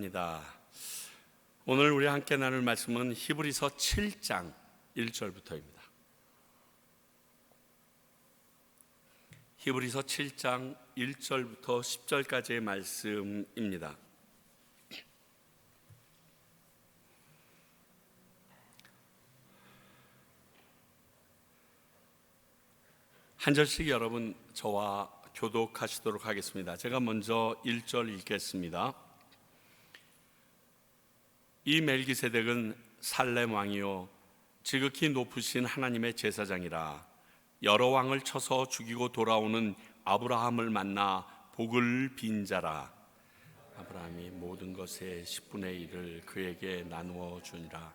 감사합니다. 오늘 우리 함께 나눌 말씀은 히브리서 7장 1절부터입니다. 히브리서 7장 1절부터 10절까지의 말씀입니다. 한 절씩 여러분 저와 교독하시도록 하겠습니다. 제가 먼저 1절 읽겠습니다. 이 멜기세덱은 살렘 왕이요 지극히 높으신 하나님의 제사장이라. 여러 왕을 쳐서 죽이고 돌아오는 아브라함을 만나 복을 빈 자라. 아브라함이 모든 것의 10분의 1을 그에게 나누어 주니라.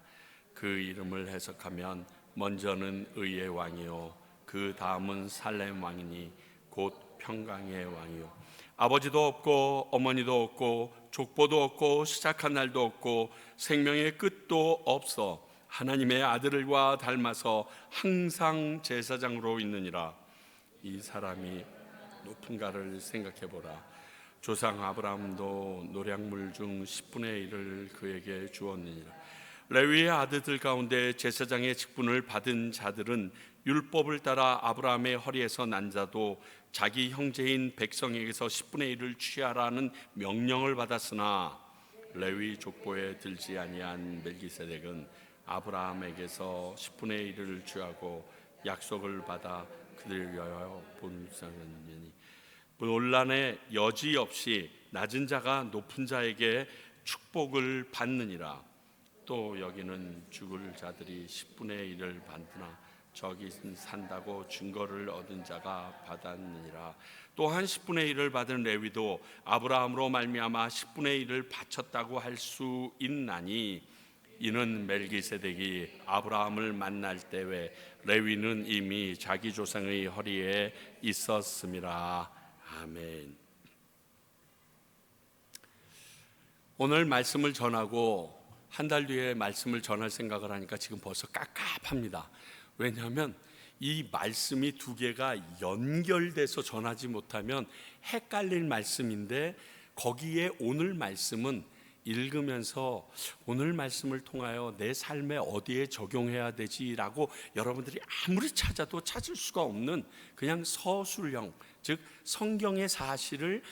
그 이름을 해석하면 먼저는 의의 왕이요 그 다음은 살렘 왕이니 곧 평강의 왕이요 아버지도 없고 어머니도 없고 족보도 없고 시작한 날도 없고 생명의 끝도 없어 하나님의 아들과 닮아서 항상 제사장으로 있느니라. 이 사람이 높은가를 생각해보라. 조상 아브라함도 노량물 중 10분의 1을 그에게 주었느니라. 레위의 아들들 가운데 제사장의 직분을 받은 자들은 율법을 따라 아브라함의 허리에서 난 자도 자기 형제인 백성에게서 10분의 1을 취하라는 명령을 받았으나 레위 족보에 들지 아니한 멜기세덱은 아브라함에게서 10분의 1을 취하고 약속을 받아 그들을 위하여 본상하니 논란의 여지 없이 낮은 자가 높은 자에게 축복을 받느니라. 또 여기는 죽을 자들이 10분의 1을 받으나 저기 산다고 증거를 얻은 자가 받았느니라. 또한 10분의 1을 받은 레위도 아브라함으로 말미암아 10분의 1을 바쳤다고 할 수 있나니 이는 멜기세덱이 아브라함을 만날 때에 레위는 이미 자기 조상의 허리에 있었음이라. 아멘. 오늘 말씀을 전하고 한 달 뒤에 말씀을 전할 생각을 하니까 지금 벌써 깝깝합니다. 왜냐하면 이 말씀이 두 개가 연결돼서 전하지 못하면 헷갈릴 말씀인데 거기에 오늘 말씀은 읽으면서 오늘 말씀을 통하여 내 삶에 어디에 적용해야 되지라고 여러분들이 아무리 찾아도 찾을 수가 없는 그냥 서술형, 즉 성경의 사실을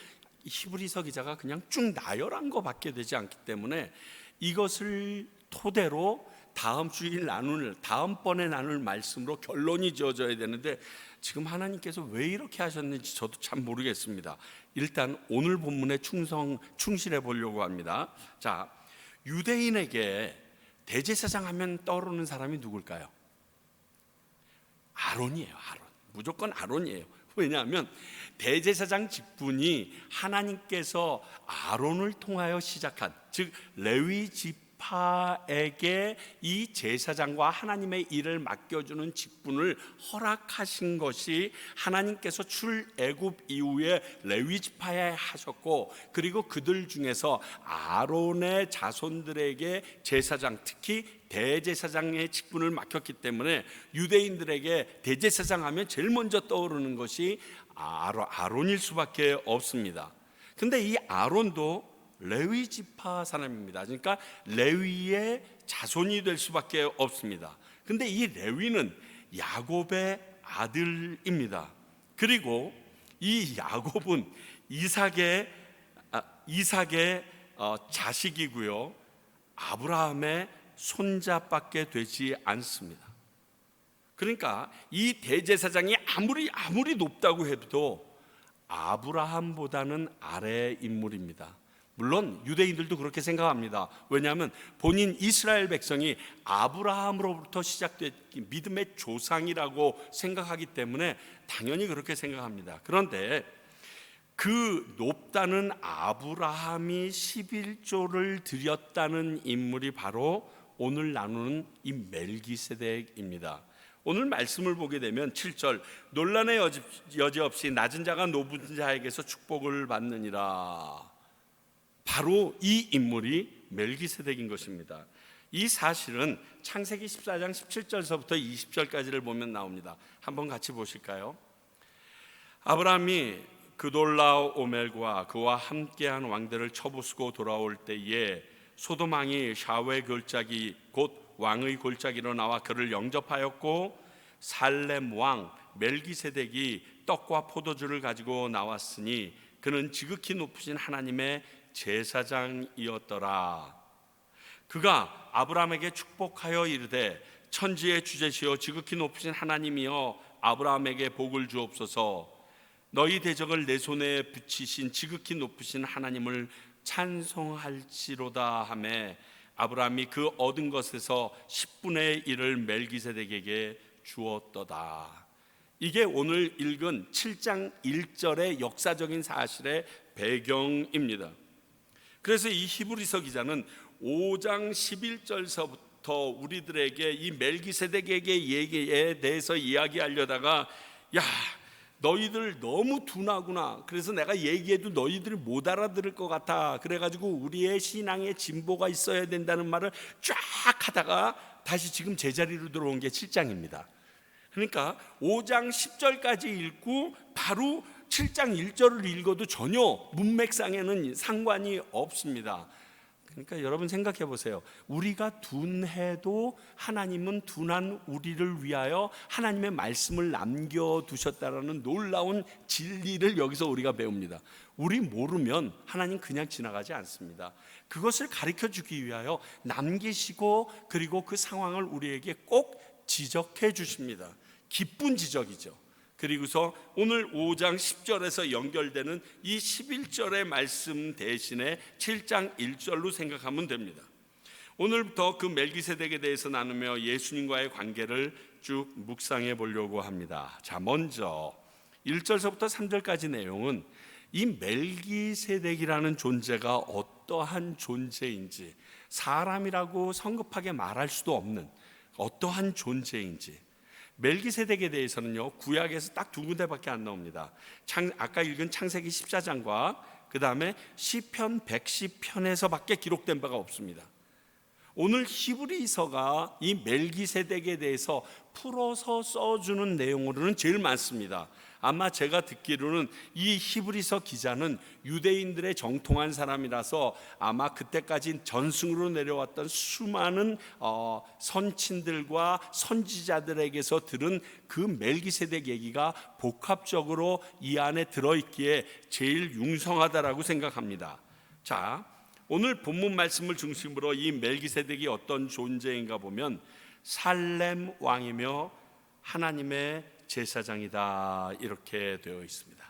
히브리서 기자가 그냥 쭉 나열한 것밖에 되지 않기 때문에 이것을 토대로 다음번에 나눌 말씀으로 결론이 지어져야 되는데 지금 하나님께서 왜 이렇게 하셨는지 저도 참 모르겠습니다. 일단 오늘 본문에 충실해 보려고 합니다. 자, 유대인에게 대제사장 하면 떠오르는 사람이 누굴까요? 아론이에요. 아론. 무조건 아론이에요. 왜냐하면 대제사장 직분이 하나님께서 아론을 통하여 시작한, 즉 레위 지파에게 이 제사장과 하나님의 일을 맡겨주는 직분을 허락하신 것이 하나님께서 출애굽 이후에 레위 지파에 하셨고, 그리고 그들 중에서 아론의 자손들에게 제사장, 특히 대제사장의 직분을 맡겼기 때문에 유대인들에게 대제사장 하면 제일 먼저 떠오르는 것이 아론일 수밖에 없습니다. 근데 이 아론도 레위 지파 사람입니다. 그러니까 레위의 자손이 될 수밖에 없습니다. 근데 이 레위는 야곱의 아들입니다. 그리고 이 야곱은 이삭의 자식이고요, 아브라함의 손자밖에 되지 않습니다. 그러니까 이 대제사장이 아무리 높다고 해도 아브라함보다는 아래 인물입니다. 물론 유대인들도 그렇게 생각합니다. 왜냐하면 본인 이스라엘 백성이 아브라함으로부터 시작된 믿음의 조상이라고 생각하기 때문에 당연히 그렇게 생각합니다. 그런데 그 높다는 아브라함이 11조를 드렸다는 인물이 바로 오늘 나누는 이 멜기세덱입니다. 오늘 말씀을 보게 되면 7절 논란의 여지 없이 낮은 자가 높은 자에게서 축복을 받느니라. 바로 이 인물이 멜기세덱인 것입니다. 이 사실은 창세기 14장 17절서부터 20절까지를 보면 나옵니다. 한번 같이 보실까요? 아브라함이 그돌라오멜과 그와 함께한 왕들을 쳐부수고 돌아올 때에 소돔 왕이 샤웨 골짜기 곧 왕의 골짜기로 나와 그를 영접하였고, 살렘 왕 멜기세덱이 떡과 포도주를 가지고 나왔으니 그는 지극히 높으신 하나님의 제사장이었더라. 그가 아브라함에게 축복하여 이르되, 천지의 주제시여 지극히 높으신 하나님이여 아브라함에게 복을 주옵소서. 너희 대적을 내 손에 붙이신 지극히 높으신 하나님을 찬송할지로다 하매, 아브라함이 그 얻은 것에서 10분의 1을 멜기세덱에게 주었도다. 이게 오늘 읽은 7장 1절의 역사적인 사실의 배경입니다. 그래서 이 히브리서 기자는 5장 11절서부터 우리들에게 이 멜기세덱에게 얘기에 대해서 이야기하려다가, 야, 너희들 너무 둔하구나. 그래서 내가 얘기해도 너희들이 못 알아들을 것 같아. 그래가지고 우리의 신앙에 진보가 있어야 된다는 말을 쫙 하다가 다시 지금 제자리로 들어온 게 7장입니다. 그러니까 5장 10절까지 읽고 바로 7장 1절을 읽어도 전혀 문맥상에는 상관이 없습니다. 그러니까 여러분 생각해 보세요. 우리가 둔해도 하나님은 둔한 우리를 위하여 하나님의 말씀을 남겨두셨다라는 놀라운 진리를 여기서 우리가 배웁니다. 우리 모르면 하나님 그냥 지나가지 않습니다. 그것을 가르쳐 주기 위하여 남기시고, 그리고 그 상황을 우리에게 꼭 지적해 주십니다. 기쁜 지적이죠. 그리고서 오늘 5장 10절에서 연결되는 이 11절의 말씀 대신에 7장 1절로 생각하면 됩니다. 오늘부터 그 멜기세덱에 대해서 나누며 예수님과의 관계를 쭉 묵상해 보려고 합니다. 자, 먼저 1절서부터 3절까지 내용은 이 멜기세덱이라는 존재가 어떠한 존재인지, 사람이라고 성급하게 말할 수도 없는 어떠한 존재인지, 멜기세덱에 대해서는요, 구약에서 딱 두 군데밖에 안 나옵니다. 아까 읽은 창세기 14장과 그 다음에 시편 110편에서밖에 기록된 바가 없습니다. 오늘 히브리서가 이 멜기세덱에 대해서 풀어서 써주는 내용으로는 제일 많습니다. 아마 제가 듣기로는 이 히브리서 기자는 유대인들의 정통한 사람이라서 아마 그때까지 전승으로 내려왔던 수많은 선친들과 선지자들에게서 들은 그 멜기세덱 얘기가 복합적으로 이 안에 들어있기에 제일 융성하다라고 생각합니다. 자, 오늘 본문 말씀을 중심으로 이 멜기세덱이 어떤 존재인가 보면 살렘 왕이며 하나님의 제사장이다, 이렇게 되어 있습니다.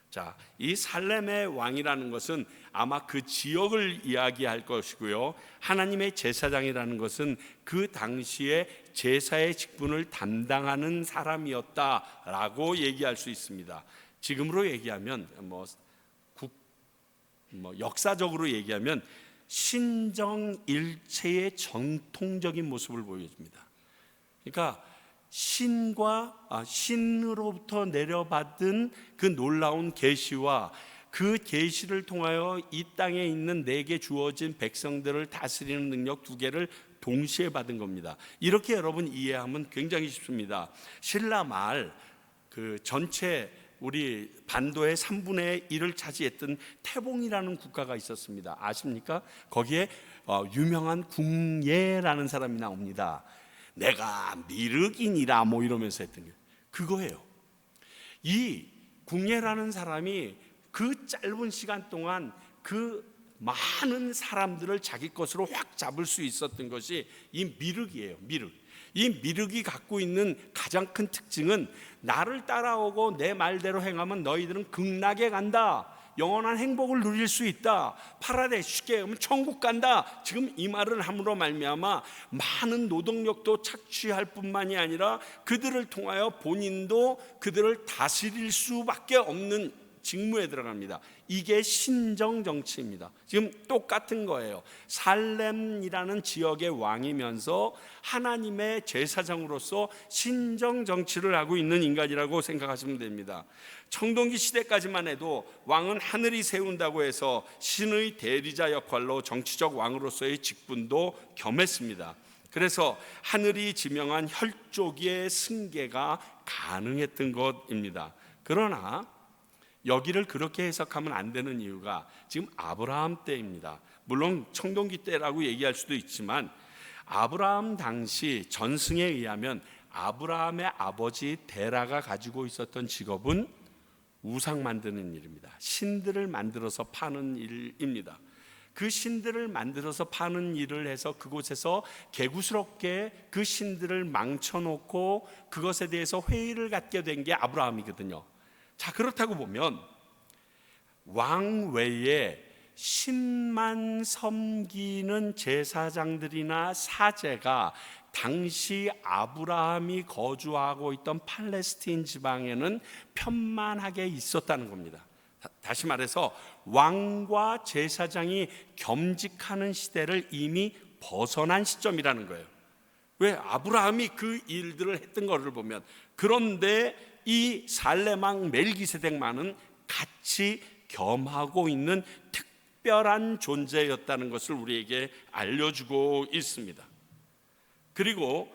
자, 이 살렘의 왕이라는 것은 아마 그 지역을 이야기할 것이고요, 하나님의 제사장이라는 것은 그 당시에 제사의 직분을 담당하는 사람이었다라고 얘기할 수 있습니다. 지금으로 얘기하면 역사적으로 얘기하면 신정일체의 정통적인 모습을 보여줍니다. 그러니까 신으로부터 내려받은 그 놀라운 계시와 그 계시를 통하여 이 땅에 있는 내게 주어진 백성들을 다스리는 능력 두 개를 동시에 받은 겁니다. 이렇게 여러분 이해하면 굉장히 쉽습니다. 신라 말 그 전체 우리 반도의 3분의 1을 차지했던 태봉이라는 국가가 있었습니다. 아십니까? 거기에 유명한 궁예라는 사람이 나옵니다. 내가 미륵인이라 뭐 이러면서 했던 게 그거예요. 이 궁예라는 사람이 그 짧은 시간 동안 그 많은 사람들을 자기 것으로 확 잡을 수 있었던 것이 이 미륵이에요. 이 미륵이 갖고 있는 가장 큰 특징은 나를 따라오고 내 말대로 행하면 너희들은 극락에 간다, 영원한 행복을 누릴 수 있다, 파라다이스, 쉽게 하면 천국 간다. 지금 이 말을 함으로 말미암아 많은 노동력도 착취할 뿐만이 아니라 그들을 통하여 본인도 그들을 다스릴 수밖에 없는 직무에 들어갑니다. 이게 신정 정치입니다. 지금 똑같은 거예요. 살렘이라는 지역의 왕이면서 하나님의 제사장으로서 신정 정치를 하고 있는 인간이라고 생각하시면 됩니다. 청동기 시대까지만 해도 왕은 하늘이 세운다고 해서 신의 대리자 역할로 정치적 왕으로서의 직분도 겸했습니다. 그래서 하늘이 지명한 혈족의 승계가 가능했던 것입니다. 그러나 여기를 그렇게 해석하면 안 되는 이유가 지금 아브라함 때입니다. 물론 청동기 때라고 얘기할 수도 있지만 아브라함 당시 전승에 의하면 아브라함의 아버지 데라가 가지고 있었던 직업은 우상 만드는 일입니다. 신들을 만들어서 파는 일입니다. 그 신들을 만들어서 파는 일을 해서 그곳에서 개구스럽게 그 신들을 망쳐놓고 그것에 대해서 회의를 갖게 된 게 아브라함이거든요. 자, 그렇다고 보면 왕 외에 신만 섬기는 제사장들이나 사제가 당시 아브라함이 거주하고 있던 팔레스틴 지방에는 편만하게 있었다는 겁니다. 다시 말해서 왕과 제사장이 겸직하는 시대를 이미 벗어난 시점이라는 거예요. 왜? 아브라함이 그 일들을 했던 것을 보면. 그런데 이 살레망 멜기세덱만은 같이 겸하고 있는 특별한 존재였다는 것을 우리에게 알려주고 있습니다. 그리고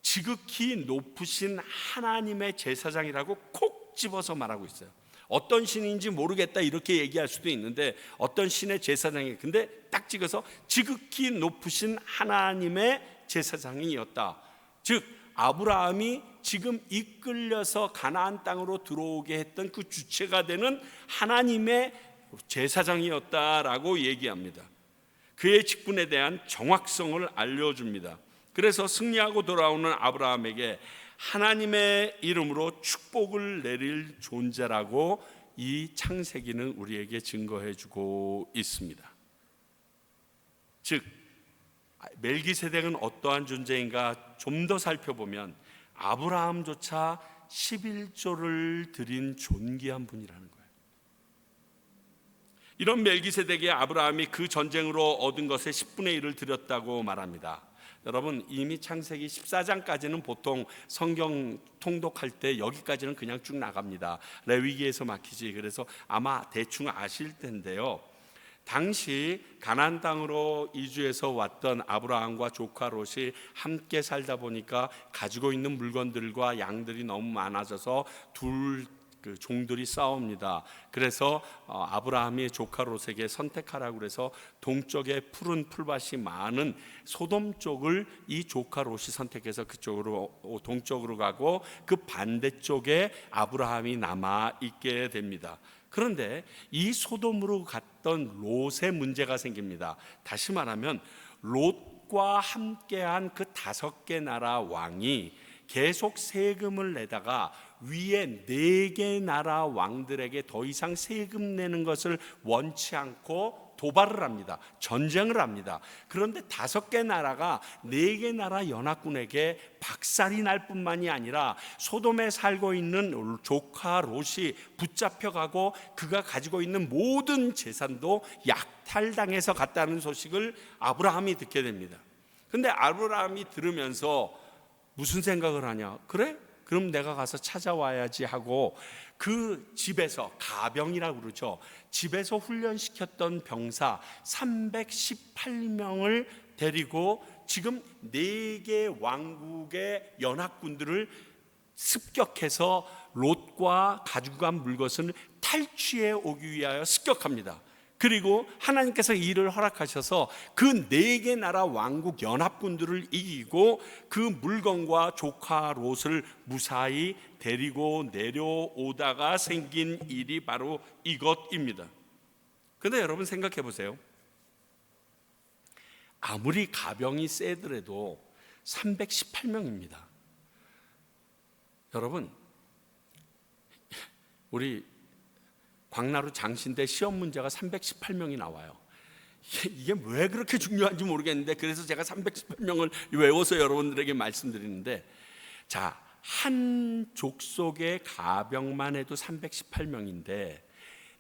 지극히 높으신 하나님의 제사장이라고 콕 집어서 말하고 있어요. 어떤 신인지 모르겠다 이렇게 얘기할 수도 있는데 어떤 신의 제사장이, 근데 딱 찍어서 지극히 높으신 하나님의 제사장이었다. 즉 아브라함이 지금 이끌려서 가나안 땅으로 들어오게 했던 그 주체가 되는 하나님의 제사장이었다라고 얘기합니다. 그의 직분에 대한 정확성을 알려줍니다. 그래서 승리하고 돌아오는 아브라함에게 하나님의 이름으로 축복을 내릴 존재라고 이 창세기는 우리에게 증거해주고 있습니다. 즉 멜기세덱은 어떠한 존재인가 좀 더 살펴보면 아브라함조차 11조를 드린 존귀한 분이라는 거예요. 이런 멜기세덱의 아브라함이 그 전쟁으로 얻은 것의 10분의 1을 드렸다고 말합니다. 여러분 이미 창세기 14장까지는 보통 성경 통독할 때 여기까지는 그냥 쭉 나갑니다. 레위기에서 막히지. 그래서 아마 대충 아실 텐데요. 당시 가나안 땅으로 이주해서 왔던 아브라함과 조카 롯이 함께 살다 보니까 가지고 있는 물건들과 양들이 너무 많아져서 그 종들이 싸웁니다. 그래서 아브라함이 조카 롯에게 선택하라고 그래서 동쪽에 푸른 풀밭이 많은 소돔 쪽을 이 조카 롯이 선택해서 그쪽으로 동쪽으로 가고 그 반대쪽에 아브라함이 남아 있게 됩니다. 그런데 이 소돔으로 갔던 롯의 문제가 생깁니다. 다시 말하면 롯과 함께한 그 5개 나라 왕이 계속 세금을 내다가 위에 4개 나라 왕들에게 더 이상 세금 내는 것을 원치 않고 도발을 합니다. 전쟁을 합니다. 그런데 5개 나라가 4개 나라 연합군에게 박살이 날 뿐만이 아니라 소돔에 살고 있는 조카 롯이 붙잡혀가고 그가 가지고 있는 모든 재산도 약탈당해서 갔다는 소식을 아브라함이 듣게 됩니다. 그런데 아브라함이 들으면서 무슨 생각을 하냐? 그래? 그럼 내가 가서 찾아와야지 하고 그 집에서 가병이라고 그러죠. 집에서 훈련시켰던 병사 318명을 데리고 지금 4개 왕국의 연합군들을 습격해서 롯과 가지고 간 물것을 탈취해 오기 위하여 습격합니다. 그리고 하나님께서 이를 허락하셔서 그 4개 나라 왕국 연합군들을 이기고 그 물건과 조카 롯을 무사히 데리고 내려오다가 생긴 일이 바로 이것입니다. 그런데 여러분 생각해 보세요. 아무리 가병이 세더라도 318명입니다. 여러분 우리 광나루 장신대 시험 문제가 318명이 나와요. 이게 왜 그렇게 중요한지 모르겠는데 그래서 제가 318명을 외워서 여러분들에게 말씀드리는데, 자, 한 족속의 가병만 해도 318명인데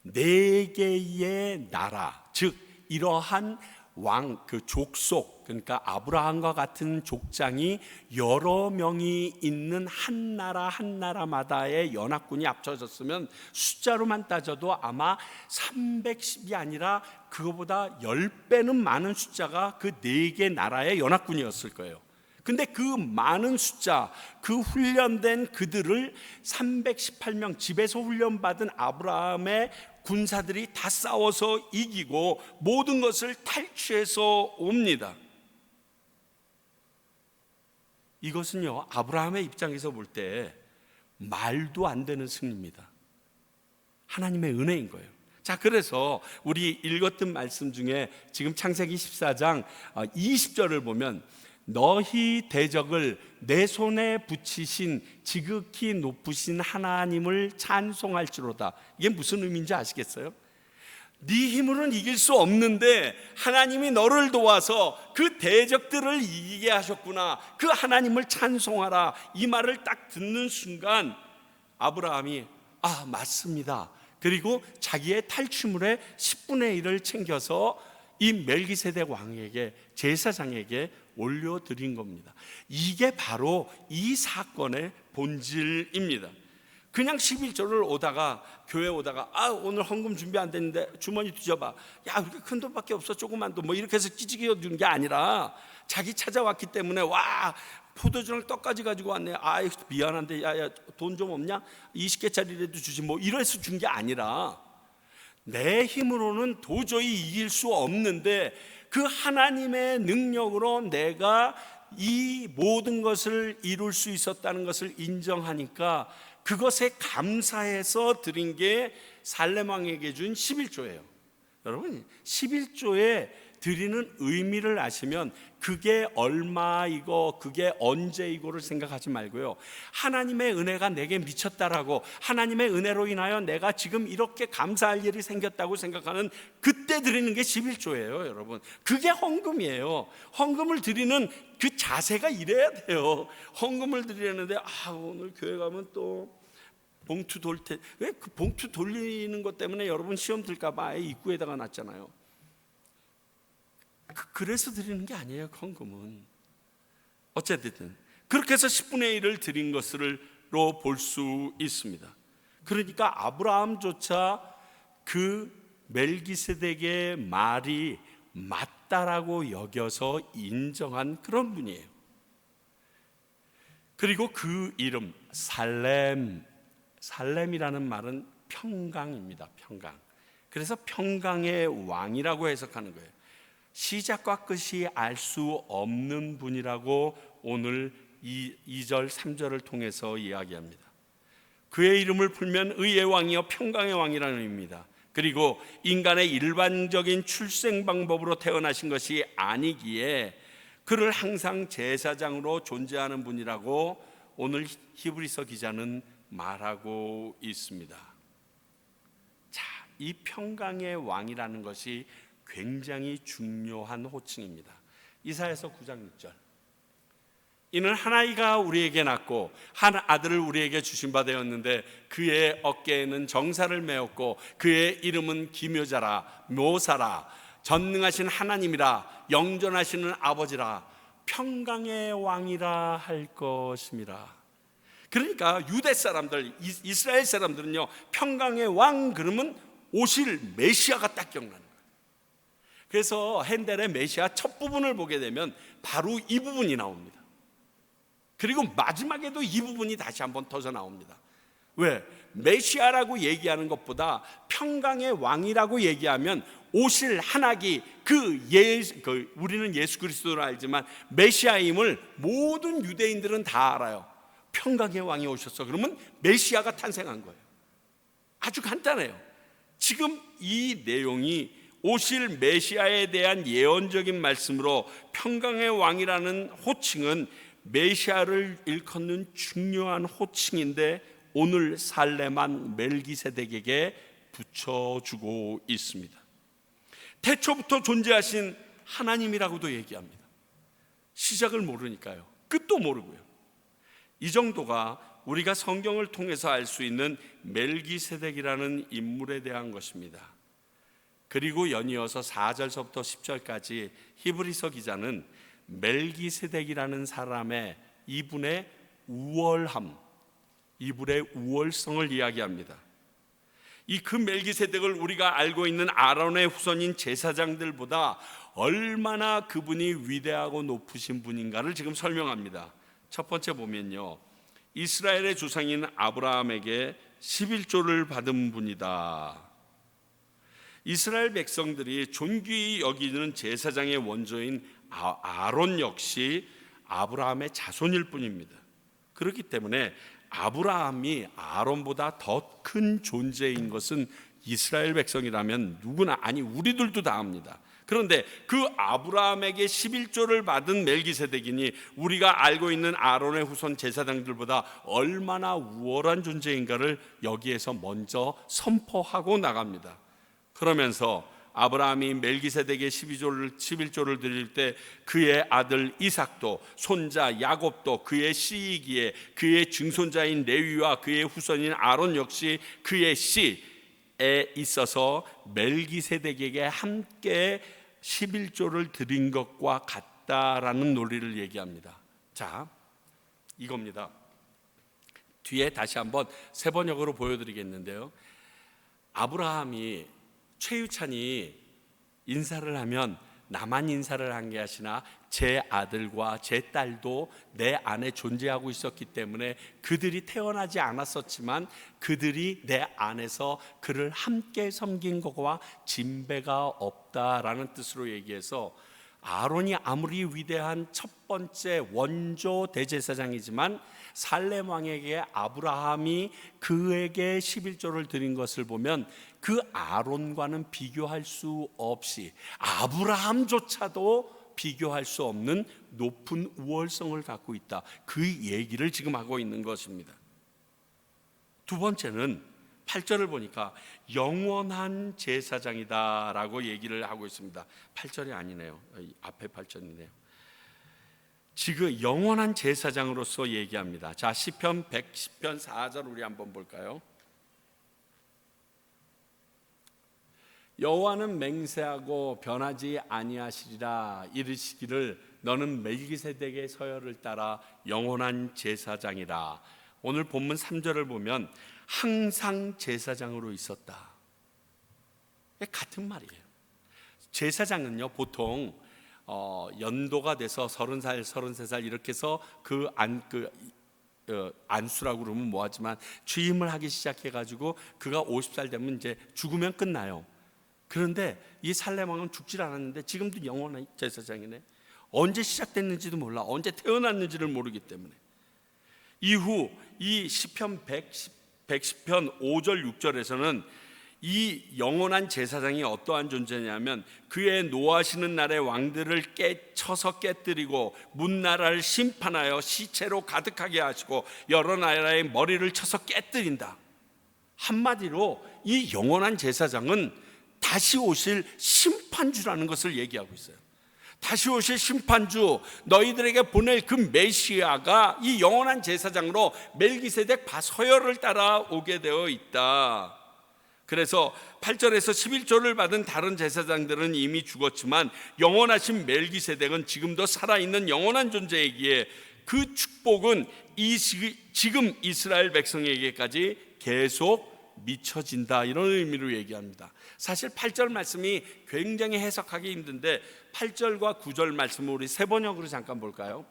4개의 나라, 즉 이러한 왕, 그 족속, 그러니까 아브라함과 같은 족장이 여러 명이 있는 한 나라 한 나라마다의 연합군이 합쳐졌으면 숫자로만 따져도 아마 310이 아니라 그거보다 10배는 많은 숫자가 그 4개 나라의 연합군이었을 거예요. 근데 그 많은 숫자, 그 훈련된 그들을 318명 집에서 훈련받은 아브라함의 군사들이 다 싸워서 이기고 모든 것을 탈취해서 옵니다. 이것은요, 아브라함의 입장에서 볼 때 말도 안 되는 승리입니다. 하나님의 은혜인 거예요. 자, 그래서 우리 읽었던 말씀 중에 지금 창세기 14장 20절을 보면 너희 대적을 내 손에 붙이신 지극히 높으신 하나님을 찬송할지로다. 이게 무슨 의미인지 아시겠어요? 네 힘으로는 이길 수 없는데 하나님이 너를 도와서 그 대적들을 이기게 하셨구나. 그 하나님을 찬송하라. 이 말을 딱 듣는 순간 아브라함이 맞습니다. 그리고 자기의 탈취물의 10분의 1을 챙겨서 이 멜기세덱 왕에게, 제사장에게 올려드린 겁니다. 이게 바로 이 사건의 본질입니다. 그냥 11조를 오다가, 교회 오다가 오늘 헌금 준비 안 됐는데 주머니 뒤져봐, 야 그렇게 큰 돈밖에 없어, 조금만 더, 뭐 이렇게 해서 찌지게 주는 게 아니라 자기 찾아왔기 때문에 와 포도주랑 떡까지 가지고 왔네, 미안한데 야야 돈 좀 없냐, 20개짜리라도 주지, 뭐 이래서 준 게 아니라 내 힘으로는 도저히 이길 수 없는데 그 하나님의 능력으로 내가 이 모든 것을 이룰 수 있었다는 것을 인정하니까 그것에 감사해서 드린 게 살렘 왕에게 준 11조예요. 여러분, 11조에 드리는 의미를 아시면 그게 얼마이고 그게 언제이고를 생각하지 말고요, 하나님의 은혜가 내게 미쳤다라고, 하나님의 은혜로 인하여 내가 지금 이렇게 감사할 일이 생겼다고 생각하는 그때 드리는 게 11조예요. 여러분, 그게 헌금이에요. 헌금을 드리는 그 자세가 이래야 돼요. 헌금을 드리는데 오늘 교회 가면 또 봉투 돌 때, 왜 그 봉투 돌리는 것 때문에 여러분 시험 들까봐 아예 입구에다가 놨잖아요. 그래서 드리는 게 아니에요. 헌금은 어쨌든 그렇게 해서 10분의 1을 드린 것으로 볼 수 있습니다. 그러니까 아브라함조차 그 멜기세덱의 말이 맞다라고 여겨서 인정한 그런 분이에요. 그리고 그 이름 살렘이라는 말은 평강입니다. 평강. 그래서 평강의 왕이라고 해석하는 거예요. 시작과 끝이 알 수 없는 분이라고 오늘 2절 3절을 통해서 이야기합니다. 그의 이름을 풀면 의의 왕이요 평강의 왕이라는 의미입니다. 그리고 인간의 일반적인 출생 방법으로 태어나신 것이 아니기에 그를 항상 제사장으로 존재하는 분이라고 오늘 히브리서 기자는 말하고 있습니다. 자, 이 평강의 왕이라는 것이 굉장히 중요한 호칭입니다. 이사야서 9장 6절, 이는 한 아이가 우리에게 낳고 한 아들을 우리에게 주신 바 되었는데 그의 어깨에는 정사를 메었고 그의 이름은 기묘자라, 묘사라, 전능하신 하나님이라, 영존하시는 아버지라, 평강의 왕이라 할 것임이라. 그러니까 유대 사람들, 이스라엘 사람들은요, 평강의 왕 그러면 오실 메시아가 딱 기억나는 거예요. 그래서 핸델의 메시아 첫 부분을 보게 되면 바로 이 부분이 나옵니다. 그리고 마지막에도 이 부분이 다시 한번 터져 나옵니다. 왜? 메시아라고 얘기하는 것보다 평강의 왕이라고 얘기하면 오실 한학이 우리는 예수 그리스도를 알지만 메시아임을 모든 유대인들은 다 알아요. 평강의 왕이 오셨어. 그러면 메시아가 탄생한 거예요. 아주 간단해요. 지금 이 내용이 오실 메시아에 대한 예언적인 말씀으로 평강의 왕이라는 호칭은 메시아를 일컫는 중요한 호칭인데 오늘 살렘 왕 멜기세덱에게 붙여주고 있습니다. 태초부터 존재하신 하나님이라고도 얘기합니다. 시작을 모르니까요, 끝도 모르고요. 이 정도가 우리가 성경을 통해서 알 수 있는 멜기세덱이라는 인물에 대한 것입니다. 그리고 연이어서 4절서부터 10절까지 히브리서 기자는 멜기세덱이라는 사람의 이분의 우월함, 이분의 우월성을 이야기합니다. 이 그 멜기세덱을 우리가 알고 있는 아론의 후손인 제사장들보다 얼마나 그분이 위대하고 높으신 분인가를 지금 설명합니다. 첫 번째 보면요, 이스라엘의 조상인 아브라함에게 11조를 받은 분이다. 이스라엘 백성들이 존귀히 여기는 제사장의 원조인 아론 역시 아브라함의 자손일 뿐입니다. 그렇기 때문에 아브라함이 아론보다 더 큰 존재인 것은 이스라엘 백성이라면 누구나, 아니 우리들도 다 압니다. 그런데 그 아브라함에게 11조를 받은 멜기세덱이니 우리가 알고 있는 아론의 후손 제사장들보다 얼마나 우월한 존재인가를 여기에서 먼저 선포하고 나갑니다. 그러면서 아브라함이 멜기세덱의 11조를 드릴 때 그의 아들 이삭도, 손자 야곱도 그의 씨이기에 그의 증손자인 레위와 그의 후손인 아론 역시 그의 씨에 있어서 멜기세덱에게 함께 11조를 드린 것과 같다라는 논리를 얘기합니다. 자, 이겁니다. 뒤에 다시 한번 세 번역으로 보여드리겠는데요, 아브라함이, 최유찬이 인사를 하면 나만 인사를 한 게 아니라 제 아들과 제 딸도 내 안에 존재하고 있었기 때문에 그들이 태어나지 않았었지만 그들이 내 안에서 그를 함께 섬긴 것과 진배가 없다라는 뜻으로 얘기해서, 아론이 아무리 위대한 첫 번째 원조 대제사장이지만 살렘 왕에게 아브라함이 그에게 11조를 드린 것을 보면 그 아론과는 비교할 수 없이, 아브라함조차도 비교할 수 없는 높은 우월성을 갖고 있다, 그 얘기를 지금 하고 있는 것입니다. 두 번째는 8절을 보니까 영원한 제사장이다라고 얘기를 하고 있습니다. 8절이 아니네요, 앞에 8절이네요. 지금 영원한 제사장으로서 얘기합니다. 자, 시편 110편 4절 우리 한번 볼까요? 여호와는 맹세하고 변하지 아니하시리라 이르시기를 너는 멜기세덱의 서열을 따라 영원한 제사장이라. 오늘 본문 3절을 보면 항상 제사장으로 있었다, 같은 말이에요. 제사장은요 보통 연도가 돼서 30살, 33살 이렇게 해서 안수라고 그러면 뭐하지만 취임을 하기 시작해가지고 그가 50살 되면 이제 죽으면 끝나요. 그런데 이 살렘 왕은 죽질 않았는데 지금도 영원한 제사장이네. 언제 시작됐는지도 몰라, 언제 태어났는지를 모르기 때문에. 이후 이 시편 110편 5절 6절에서는 이 영원한 제사장이 어떠한 존재냐면 그의 노하시는 날에 왕들을 쳐서 깨뜨리고 문나라를 심판하여 시체로 가득하게 하시고 여러 나라의 머리를 쳐서 깨뜨린다. 한마디로 이 영원한 제사장은 다시 오실 심판주라는 것을 얘기하고 있어요. 다시 오실 심판주, 너희들에게 보낼 그 메시아가 이 영원한 제사장으로 멜기세덱 서열을 따라 오게 되어 있다. 그래서 8절에서 11조를 받은 다른 제사장들은 이미 죽었지만 영원하신 멜기세덱은 지금도 살아있는 영원한 존재이기에 그 축복은 지금 이스라엘 백성에게까지 계속 미쳐진다, 이런 의미로 얘기합니다. 사실 8절 말씀이 굉장히 해석하기 힘든데 8절과 9절 말씀을 우리 세 번역으로 잠깐 볼까요?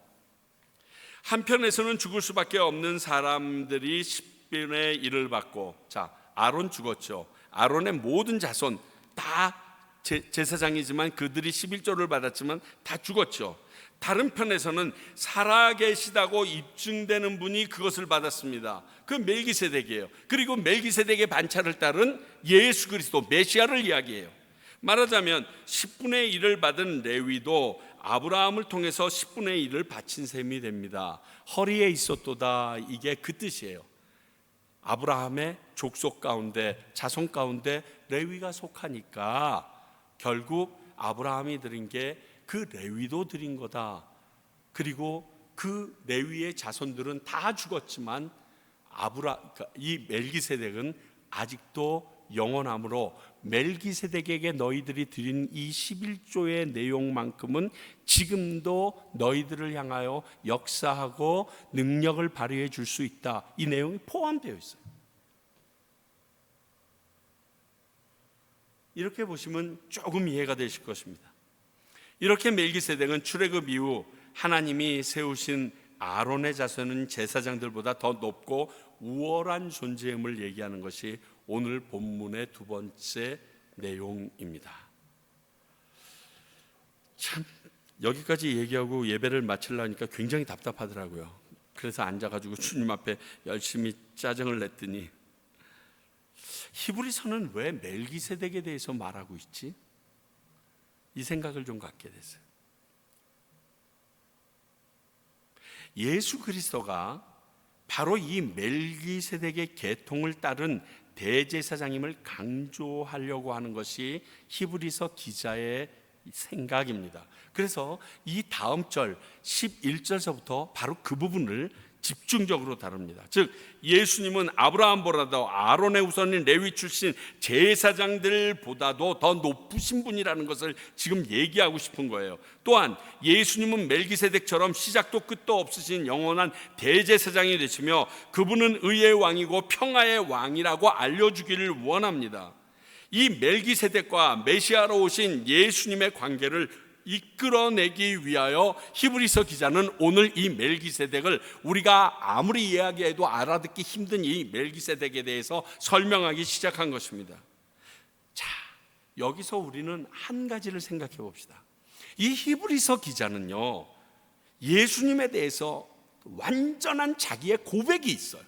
한편에서는 죽을 수밖에 없는 사람들이 10분의 1을 받고, 자, 아론 죽었죠. 아론의 모든 자손 다 제사장이지만 그들이 11조를 받았지만 다 죽었죠. 다른 편에서는 살아계시다고 입증되는 분이 그것을 받았습니다. 그 멜기세덱이에요. 그리고 멜기세덱의 반차를 따른 예수 그리스도 메시아를 이야기해요. 말하자면 10분의 1을 받은 레위도 아브라함을 통해서 10분의 1을 바친 셈이 됩니다. 허리에 있었도다, 이게 그 뜻이에요. 아브라함의 족속 가운데, 자손 가운데 레위가 속하니까 결국 아브라함이 드린 게 그 레위도 드린 거다. 그리고 그 레위의 자손들은 다 죽었지만 이 멜기세덱은 아직도 영원함으로 멜기세덱에게 너희들이 드린 이 11조의 내용만큼은 지금도 너희들을 향하여 역사하고 능력을 발휘해 줄 수 있다, 이 내용이 포함되어 있어요. 이렇게 보시면 조금 이해가 되실 것입니다. 이렇게 멜기세덱은 출애굽 이후 하나님이 세우신 아론의 자손은 제사장들보다 더 높고 우월한 존재임을 얘기하는 것이 오늘 본문의 두 번째 내용입니다. 참 여기까지 얘기하고 예배를 마치려니까 굉장히 답답하더라고요. 그래서 앉아가지고 주님 앞에 열심히 짜증을 냈더니 히브리서는 왜 멜기세덱에 대해서 말하고 있지? 이 생각을 좀 갖게 됐어요. 예수 그리스도가 바로 이 멜기세덱의 계통을 따른 대제사장임을 강조하려고 하는 것이 히브리서 기자의 생각입니다. 그래서 이 다음 절 11절서부터 바로 그 부분을 집중적으로 다룹니다. 즉 예수님은 아브라함보다도 아론의 후손인 레위 출신 제사장들보다도 더 높으신 분이라는 것을 지금 얘기하고 싶은 거예요. 또한 예수님은 멜기세덱처럼 시작도 끝도 없으신 영원한 대제사장이 되시며 그분은 의의 왕이고 평화의 왕이라고 알려주기를 원합니다. 이 멜기세덱과 메시아로 오신 예수님의 관계를 이끌어내기 위하여 히브리서 기자는 오늘 이 멜기세덱을 우리가 아무리 이야기해도 알아듣기 힘든 이 멜기세덱에 대해서 설명하기 시작한 것입니다. 자, 여기서 우리는 한 가지를 생각해 봅시다. 이 히브리서 기자는요, 예수님에 대해서 완전한 자기의 고백이 있어요.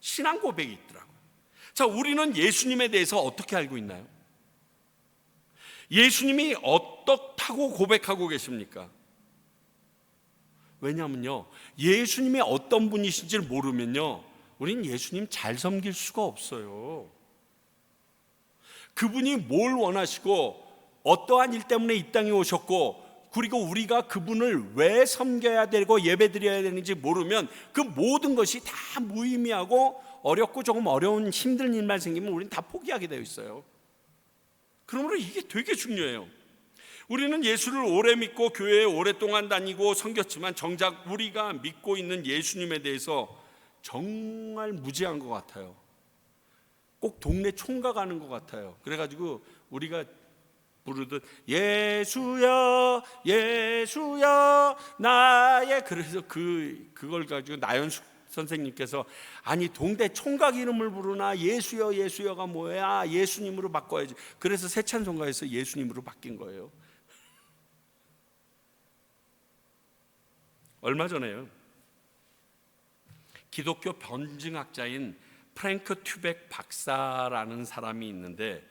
신앙 고백이 있더라고요. 자, 우리는 예수님에 대해서 어떻게 알고 있나요? 예수님이 어떻다고 고백하고 계십니까? 왜냐하면요, 예수님이 어떤 분이신지를 모르면요, 우린 예수님 잘 섬길 수가 없어요. 그분이 뭘 원하시고 어떠한 일 때문에 이 땅에 오셨고, 그리고 우리가 그분을 왜 섬겨야 되고 예배드려야 되는지 모르면 그 모든 것이 다 무의미하고 어렵고 조금 어려운 힘든 일만 생기면 우리는 다 포기하게 되어 있어요. 그러므로 이게 되게 중요해요. 우리는 예수를 오래 믿고 교회에 오랫동안 다니고 섬겼지만 정작 우리가 믿고 있는 예수님에 대해서 정말 무지한 것 같아요. 꼭 동네 총각 하는 것 같아요. 그래가지고 우리가 부르듯 예수여 예수여 나의, 그래서 그걸 가지고 나연숙 선생님께서 아니 동대 총각 이름을 부르나 예수여 예수여가 뭐야, 예수님으로 바꿔야지. 그래서 새 찬송가에서 예수님으로 바뀐 거예요. 얼마 전에요, 기독교 변증학자인 프랭크 튜벡 박사라는 사람이 있는데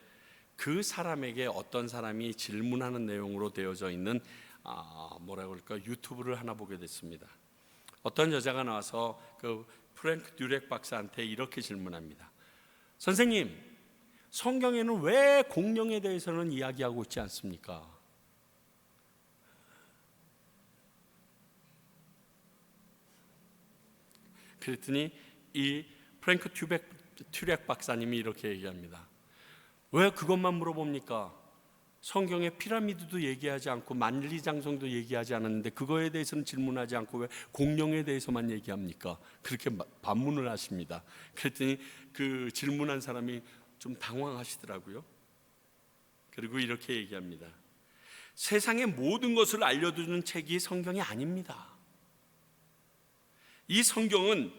그 사람에게 어떤 사람이 질문하는 내용으로 되어져 있는 뭐라고 할까, 유튜브를 하나 보게 됐습니다. 어떤 여자가 나와서 그 프랭크 듀렉 박사한테 이렇게 질문합니다. 선생님, 성경에는 왜 공령에 대해서는 이야기하고 있지 않습니까? 그랬더니 이 프랭크 튜렉 박사님이 이렇게 얘기합니다. 왜 그것만 물어봅니까? 성경에 피라미드도 얘기하지 않고 만리장성도 얘기하지 않았는데 그거에 대해서는 질문하지 않고 왜 공룡에 대해서만 얘기합니까? 그렇게 반문을 하십니다. 그랬더니 그 질문한 사람이 좀 당황하시더라고요. 그리고 이렇게 얘기합니다. 세상의 모든 것을 알려주는 책이 성경이 아닙니다. 이 성경은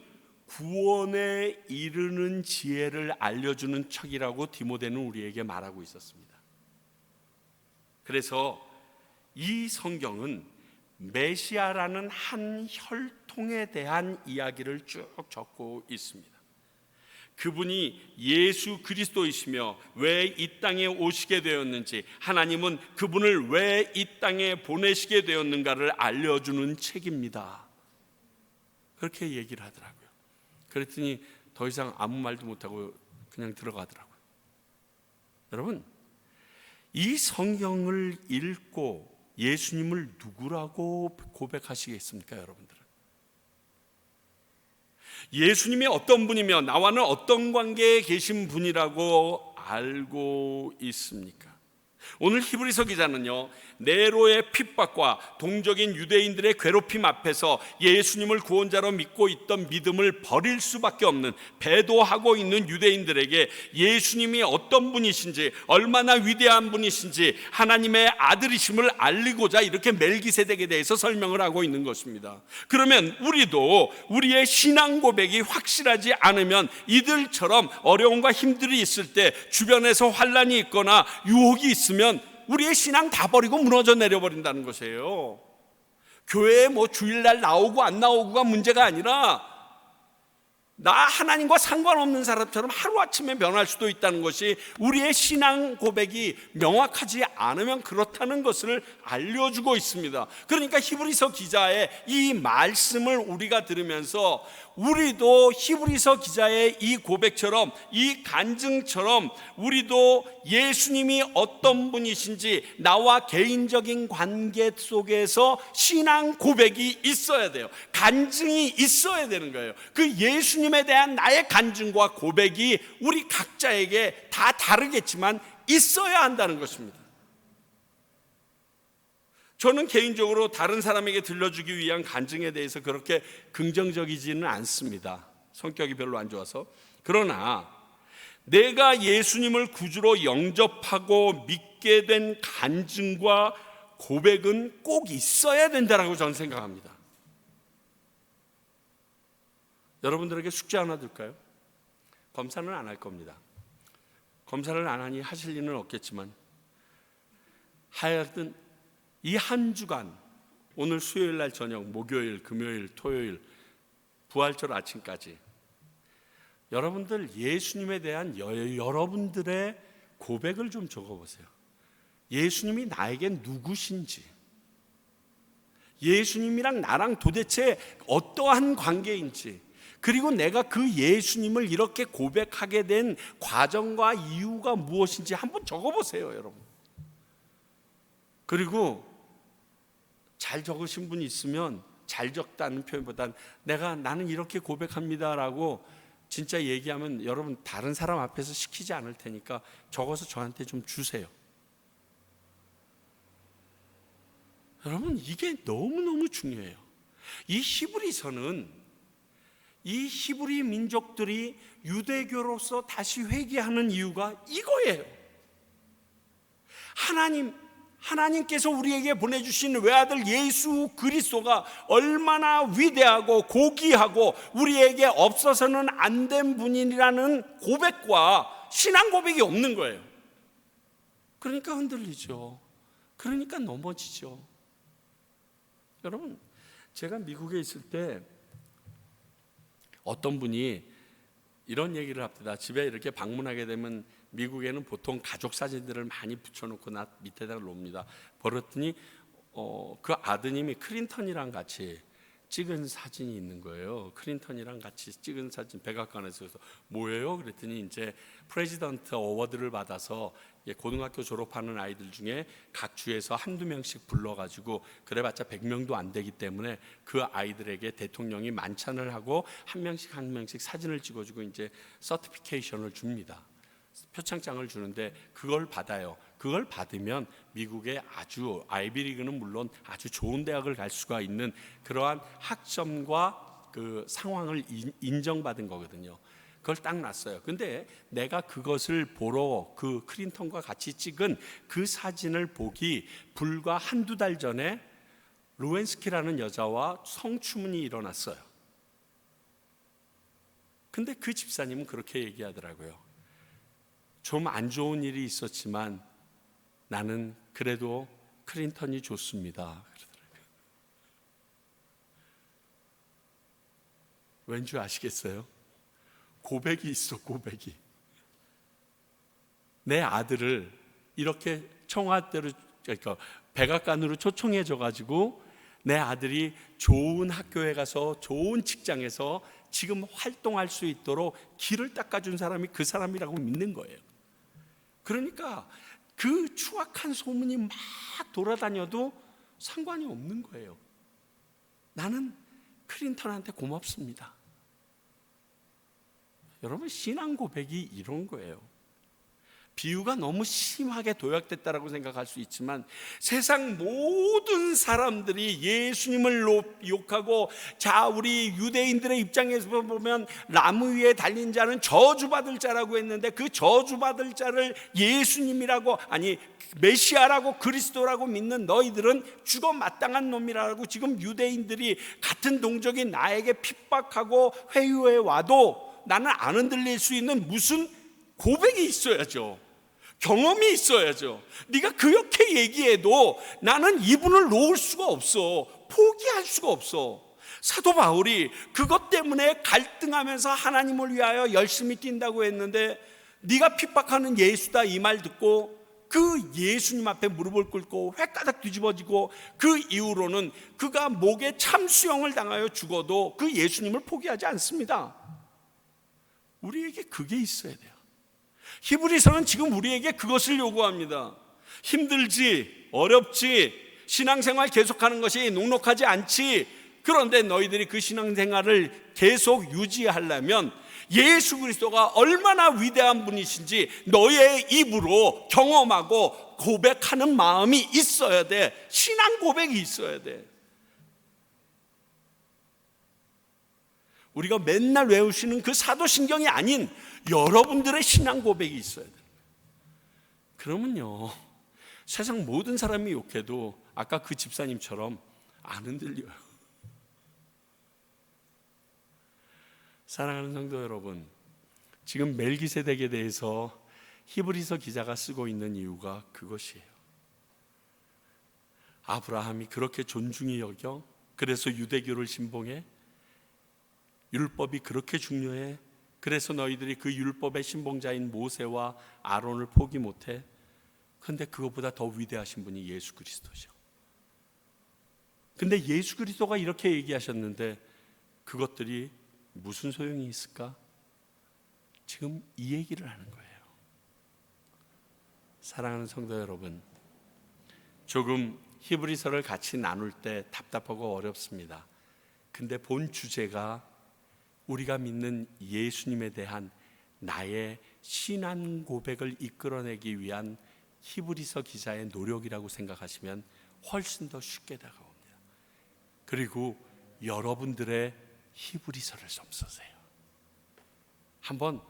구원에 이르는 지혜를 알려주는 책이라고 디모데는 우리에게 말하고 있었습니다. 그래서 이 성경은 메시아라는 한 혈통에 대한 이야기를 쭉 적고 있습니다. 그분이 예수 그리스도이시며 왜 이 땅에 오시게 되었는지, 하나님은 그분을 왜 이 땅에 보내시게 되었는가를 알려주는 책입니다. 그렇게 얘기를 하더라고요. 그랬더니 더 이상 아무 말도 못하고 그냥 들어가더라고요. 여러분, 이 성경을 읽고 예수님을 누구라고 고백하시겠습니까, 여러분들은? 예수님이 어떤 분이며 나와는 어떤 관계에 계신 분이라고 알고 있습니까? 오늘 히브리서 기자는요, 네로의 핍박과 동적인 유대인들의 괴롭힘 앞에서 예수님을 구원자로 믿고 있던 믿음을 버릴 수밖에 없는, 배도하고 있는 유대인들에게 예수님이 어떤 분이신지, 얼마나 위대한 분이신지, 하나님의 아들이심을 알리고자 이렇게 멜기세덱에 대해서 설명을 하고 있는 것입니다. 그러면 우리도 우리의 신앙 고백이 확실하지 않으면 이들처럼 어려움과 힘들이 있을 때, 주변에서 환난이 있거나 유혹이 있으면 우리의 신앙 다 버리고 무너져 내려버린다는 것이에요. 교회에 뭐 주일날 나오고 안 나오고가 문제가 아니라 나 하나님과 상관없는 사람처럼 하루아침에 변할 수도 있다는 것이, 우리의 신앙 고백이 명확하지 않으면 그렇다는 것을 알려주고 있습니다. 그러니까 히브리서 기자의 이 말씀을 우리가 들으면서 우리도 히브리서 기자의 이 고백처럼, 이 간증처럼 우리도 예수님이 어떤 분이신지 나와 개인적인 관계 속에서 신앙 고백이 있어야 돼요. 간증이 있어야 되는 거예요. 그 예수님에 대한 나의 간증과 고백이 우리 각자에게 다 다르겠지만 있어야 한다는 것입니다. 저는 개인적으로 다른 사람에게 들려주기 위한 간증에 대해서 그렇게 긍정적이지는 않습니다. 성격이 별로 안 좋아서. 그러나 내가 예수님을 구주로 영접하고 믿게 된 간증과 고백은 꼭 있어야 된다고 저는 생각합니다. 여러분들에게 숙제 하나 줄까요? 검사는 안 할 겁니다. 검사를 안 하니 하실 일은 없겠지만, 하여튼 이 한 주간, 오늘 수요일 날 저녁, 목요일, 금요일, 토요일, 부활절 아침까지 여러분들 예수님에 대한 여러분들의 고백을 좀 적어보세요. 예수님이 나에게 누구신지, 예수님이랑 나랑 도대체 어떠한 관계인지, 그리고 내가 그 예수님을 이렇게 고백하게 된 과정과 이유가 무엇인지 한번 적어보세요, 여러분. 그리고 잘 적으신 분이 있으면, 잘 적다는 표현보다는 나는 이렇게 고백합니다라고 진짜 얘기하면 여러분 다른 사람 앞에서 시키지 않을 테니까 적어서 저한테 좀 주세요. 여러분, 이게 너무너무 중요해요. 이 히브리서는 이 히브리 민족들이 유대교로서 다시 회개하는 이유가 이거예요. 하나님께서 우리에게 보내주신 외아들 예수 그리스도가 얼마나 위대하고 고귀하고 우리에게 없어서는 안 된 분이라는 고백과 신앙 고백이 없는 거예요. 그러니까 흔들리죠. 그러니까 넘어지죠. 여러분, 제가 미국에 있을 때 어떤 분이 이런 얘기를 합니다. 집에 이렇게 방문하게 되면 미국에는 보통 가족 사진들을 많이 붙여놓고 나 밑에다가 놓습니다. 그랬더니 그 아드님이 클린턴이랑 같이 찍은 사진이 있는 거예요. 클린턴이랑 같이 찍은 사진, 백악관에서. 그래서 뭐예요? 그랬더니 이제 프레지던트 어워드를 받아서 고등학교 졸업하는 아이들 중에 각 주에서 한두 명씩 불러가지고, 그래봤자 100명도 안 되기 때문에 그 아이들에게 대통령이 만찬을 하고 한 명씩 사진을 찍어주고 이제 서티피케이션을 줍니다. 표창장을 주는데 그걸 받아요. 그걸 받으면 미국의 아주 아이비리그는 물론 아주 좋은 대학을 갈 수가 있는 그러한 학점과 그 상황을 인정받은 거거든요. 그걸 딱 놨어요. 근데 내가 그것을 보러 그 클린턴과 같이 찍은 그 사진을 보기 불과 한두 달 전에 루웬스키라는 여자와 성추문이 일어났어요. 근데 그 집사님은 그렇게 얘기하더라고요. 좀 안 좋은 일이 있었지만 나는 그래도 클린턴이 좋습니다. 그러더라고요. 왠지 아시겠어요? 고백이 있어, 고백이. 내 아들을 이렇게 청와대로, 그러니까 백악관으로 초청해줘 가지고 내 아들이 좋은 학교에 가서 좋은 직장에서 지금 활동할 수 있도록 길을 닦아준 사람이 그 사람이라고 믿는 거예요. 그러니까 그 추악한 소문이 막 돌아다녀도 상관이 없는 거예요. 나는 클린턴한테 고맙습니다. 여러분, 신앙 고백이 이런 거예요. 비유가 너무 심하게 도약됐다라고 생각할 수 있지만, 세상 모든 사람들이 예수님을 욕하고, 자, 우리 유대인들의 입장에서 보면 나무 위에 달린 자는 저주받을 자라고 했는데, 그 저주받을 자를 예수님이라고, 아니 메시아라고 그리스도라고 믿는 너희들은 죽어 마땅한 놈이라고 지금 유대인들이 같은 동족인 나에게 핍박하고 회유해 와도 나는 안 흔들릴 수 있는 무슨 고백이 있어야죠. 경험이 있어야죠. 네가 그렇게 얘기해도 나는 이분을 놓을 수가 없어. 포기할 수가 없어. 사도 바울이 그것 때문에 갈등하면서 하나님을 위하여 열심히 뛴다고 했는데, 네가 핍박하는 예수다 이 말 듣고 그 예수님 앞에 무릎을 꿇고 획가닥 뒤집어지고, 그 이후로는 그가 목에 참수형을 당하여 죽어도 그 예수님을 포기하지 않습니다. 우리에게 그게 있어야 돼요. 히브리서는 지금 우리에게 그것을 요구합니다. 힘들지, 어렵지, 신앙생활 계속하는 것이 녹록하지 않지, 그런데 너희들이 그 신앙생활을 계속 유지하려면 예수 그리스도가 얼마나 위대한 분이신지 너의 입으로 경험하고 고백하는 마음이 있어야 돼. 신앙 고백이 있어야 돼. 우리가 맨날 외우시는 그 사도신경이 아닌 여러분들의 신앙 고백이 있어야 돼요. 그러면요, 세상 모든 사람이 욕해도 아까 그 집사님처럼 안 흔들려요. 사랑하는 성도 여러분, 지금 멜기세덱에 대해서 히브리서 기자가 쓰고 있는 이유가 그것이에요. 아브라함이 그렇게 존중히 여겨, 그래서 유대교를 신봉해, 율법이 그렇게 중요해, 그래서 너희들이 그 율법의 신봉자인 모세와 아론을 포기 못해. 그런데 그것보다 더 위대하신 분이 예수 그리스도죠. 근데 예수 그리스도가 이렇게 얘기하셨는데 그것들이 무슨 소용이 있을까? 지금 이 얘기를 하는 거예요. 사랑하는 성도 여러분, 조금 히브리서를 같이 나눌 때 답답하고 어렵습니다. 근데 본 주제가 우리가 믿는 예수님에 대한 나의 신앙 고백을 이끌어내기 위한 히브리서 기자의 노력이라고 생각하시면 훨씬 더 쉽게 다가옵니다. 그리고 여러분들의 히브리서를 좀 쓰세요. 한번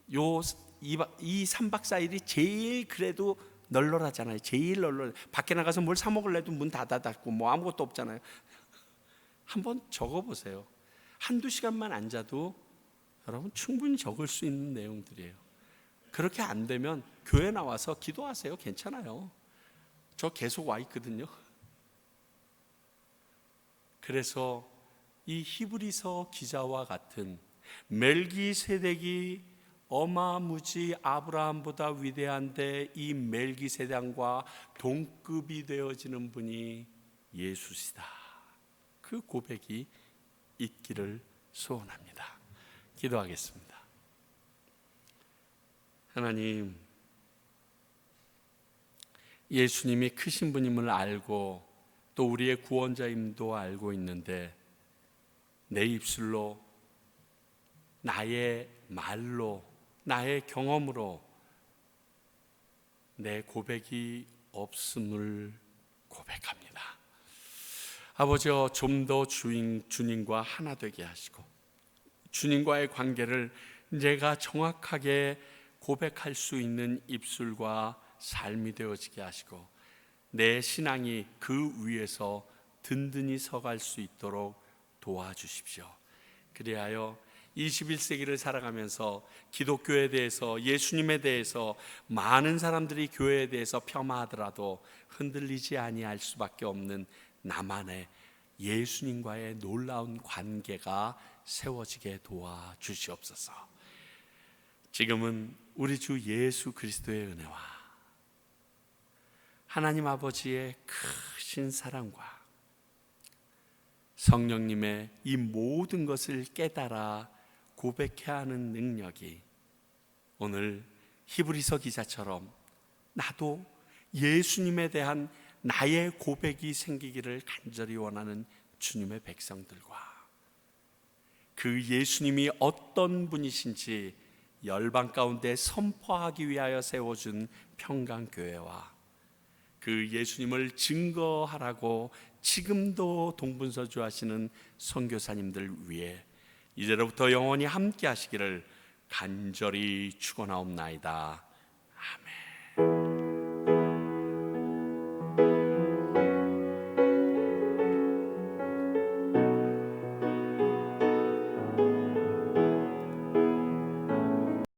이 3박 4일이 제일 그래도 널널하잖아요. 제일 널널. 밖에 나가서 뭘 사 먹을래도 문 닫고 뭐 아무것도 없잖아요. 한번 적어보세요. 한두 시간만 앉아도 여러분 충분히 적을 수 있는 내용들이에요. 그렇게 안 되면 교회 나와서 기도하세요. 괜찮아요. 저 계속 와 있거든요. 그래서 이 히브리서 기자와 같은 멜기세덱이 어마무지 아브라함보다 위대한데 이 멜기세덱과 동급이 되어지는 분이 예수시다. 그 고백이 있기를 소원합니다. 기도하겠습니다. 하나님, 예수님이 크신 분임을 알고 또 우리의 구원자임도 알고 있는데 내 입술로, 나의 말로, 나의 경험으로 내 고백이 없음을 고백합니다. 아버지여, 좀 더 주님과 하나 되게 하시고 주님과의 관계를 내가 정확하게 고백할 수 있는 입술과 삶이 되어지게 하시고 내 신앙이 그 위에서 든든히 서갈 수 있도록 도와주십시오. 그리하여 21세기를 살아가면서 기독교에 대해서, 예수님에 대해서 많은 사람들이 교회에 대해서 폄하하더라도 흔들리지 아니할 수밖에 없는 나만의 예수님과의 놀라운 관계가 세워지게 도와주시옵소서. 지금은 우리 주 예수 그리스도의 은혜와 하나님 아버지의 크신 사랑과 성령님의 이 모든 것을 깨달아 고백해야 하는 능력이 오늘 히브리서 기자처럼 나도 예수님에 대한 나의 고백이 생기기를 간절히 원하는 주님의 백성들과 그 예수님이 어떤 분이신지 열방 가운데 선포하기 위하여 세워준 평강교회와 그 예수님을 증거하라고 지금도 동분서주 하시는 선교사님들 위해 이제로부터 영원히 함께 하시기를 간절히 축원하옵나이다. 아멘.